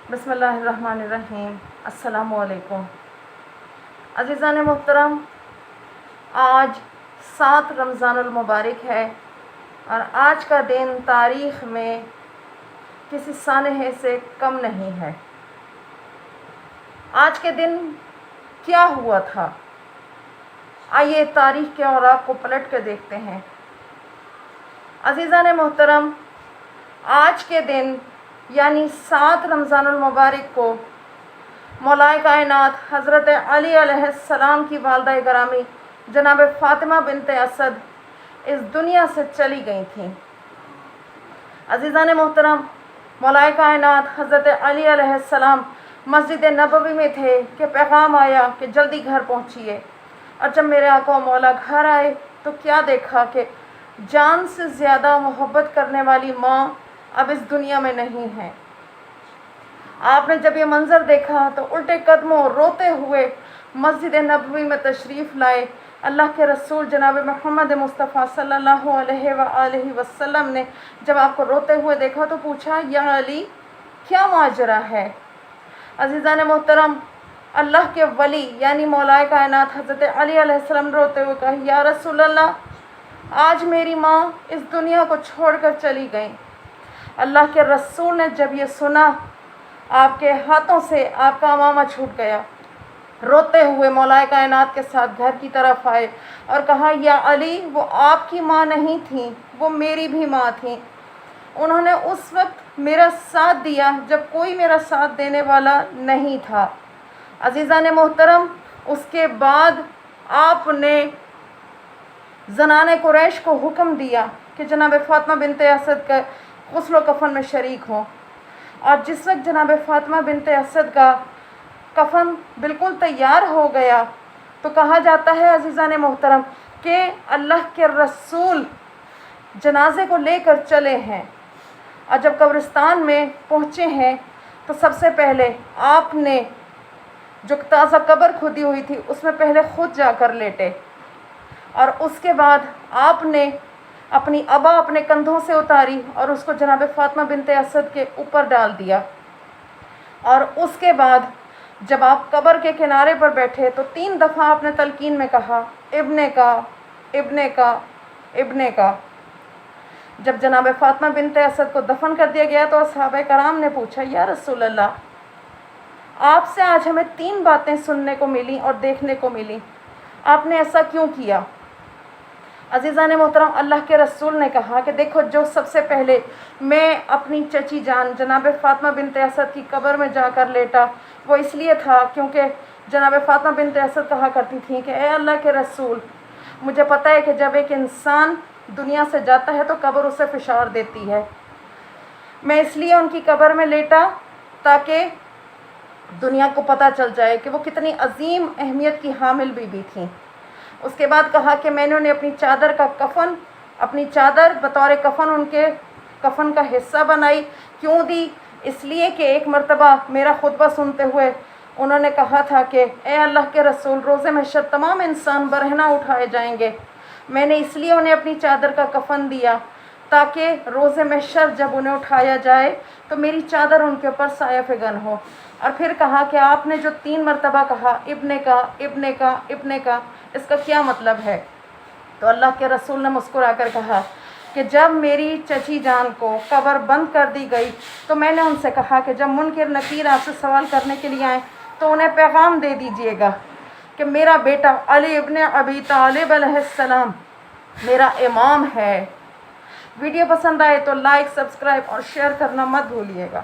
بسم اللہ الرحمن الرحیم۔ السلام علیکم عزیزان محترم، آج 7 رمضان المبارک ہے اور آج کا دن تاریخ میں کسی سانحے سے کم نہیں ہے۔ آج کے دن کیا ہوا تھا، آئیے تاریخ کے اوراق کو پلٹ کے دیکھتے ہیں۔ عزیزان محترم، آج کے دن یعنی 7 رمضان المبارک کو مولائے کائنات حضرت علی علیہ السلام کی والدہ گرامی جناب فاطمہ بنت اسد اس دنیا سے چلی گئی تھیں۔ عزیزان محترم، مولائے کائنات حضرت علی علیہ السلام مسجد نبوی میں تھے کہ پیغام آیا کہ جلدی گھر پہنچیے، اور جب میرے آقا و مولا گھر آئے تو کیا دیکھا کہ جان سے زیادہ محبت کرنے والی ماں اب اس دنیا میں نہیں ہے۔ آپ نے جب یہ منظر دیکھا تو الٹے قدموں روتے ہوئے مسجد نبوی میں تشریف لائے۔ اللہ کے رسول جناب محمد مصطفیٰ صلی اللہ علیہ وآلہ وسلم نے جب آپ کو روتے ہوئے دیکھا تو پوچھا، یا علی کیا ماجرا ہے؟ عزیزان محترم، اللہ کے ولی یعنی مولائے کائنات حضرت علی علیہ السلام روتے ہوئے کہا، یا رسول اللہ، آج میری ماں اس دنیا کو چھوڑ کر چلی گئی۔ اللہ کے رسول نے جب یہ سنا، آپ کے ہاتھوں سے آپ کا امامہ چھوٹ گیا۔ روتے ہوئے مولائے کائنات کے ساتھ گھر کی طرف آئے اور کہا، یا علی، وہ آپ کی ماں نہیں تھیں، وہ میری بھی ماں تھیں۔ انہوں نے اس وقت میرا ساتھ دیا جب کوئی میرا ساتھ دینے والا نہیں تھا۔ عزیزان محترم، اس کے بعد آپ نے زنان قریش کو حکم دیا کہ جناب فاطمہ بنت اسد کا غسل و کفن میں شریک ہوں، اور جس وقت جناب فاطمہ بنت اسد کا کفن بالکل تیار ہو گیا تو کہا جاتا ہے عزیزان محترم کہ اللہ کے رسول جنازے کو لے کر چلے ہیں، اور جب قبرستان میں پہنچے ہیں تو سب سے پہلے آپ نے جو تازہ قبر کھودی ہوئی تھی اس میں پہلے خود جا کر لیٹے، اور اس کے بعد آپ نے اپنی ابا اپنے کندھوں سے اتاری اور اس کو جناب فاطمہ بنت اسد کے اوپر ڈال دیا، اور اس کے بعد جب آپ قبر کے کنارے پر بیٹھے تو 3 دفعہ آپ نے تلقین میں کہا، ابن کا، ابن کا، ابن کا۔ جب جناب فاطمہ بنت اسد کو دفن کر دیا گیا تو صحابہ کرام نے پوچھا، یا رسول اللہ، آپ سے آج ہمیں 3 باتیں سننے کو ملی اور دیکھنے کو ملی، آپ نے ایسا کیوں کیا؟ عزیزان محترم، اللہ کے رسول نے کہا کہ دیکھو، جو سب سے پہلے میں اپنی چچی جان جناب فاطمہ بنت اسد کی قبر میں جا کر لیٹا، وہ اس لیے تھا کیونکہ جناب فاطمہ بنت اسد کہا کرتی تھیں کہ اے اللہ کے رسول، مجھے پتہ ہے کہ جب ایک انسان دنیا سے جاتا ہے تو قبر اسے فشار دیتی ہے، میں اس لیے ان کی قبر میں لیٹا تاکہ دنیا کو پتہ چل جائے کہ وہ کتنی عظیم اہمیت کی حامل بی بی تھیں۔ اس کے بعد کہا کہ میں نے انہیں اپنی چادر کا کفن، اپنی چادر بطور کفن ان کے کفن کا حصہ بنائی۔ کیوں دی؟ اس لیے کہ ایک مرتبہ میرا خطبہ سنتے ہوئے انہوں نے کہا تھا کہ اے اللہ کے رسول، روز محشر تمام انسان برہنہ اٹھائے جائیں گے، میں نے اس لیے انہیں اپنی چادر کا کفن دیا تاکہ روز محشر جب انہیں اٹھایا جائے تو میری چادر ان کے اوپر سایہ فگن ہو۔ اور پھر کہا کہ آپ نے جو 3 مرتبہ کہا، ابن کا، ابن کا، ابن کا، اس کا کیا مطلب ہے؟ تو اللہ کے رسول نے مسکرا کر کہا کہ جب میری چچی جان کو قبر بند کر دی گئی تو میں نے ان سے کہا کہ جب منکر نکیر آپ سے سوال کرنے کے لیے آئیں تو انہیں پیغام دے دیجئے گا کہ میرا بیٹا علی ابن ابی طالب علیہ السلام میرا امام ہے۔ ویڈیو پسند آئے تو لائک، سبسکرائب اور شیئر کرنا مت بھولیے گا۔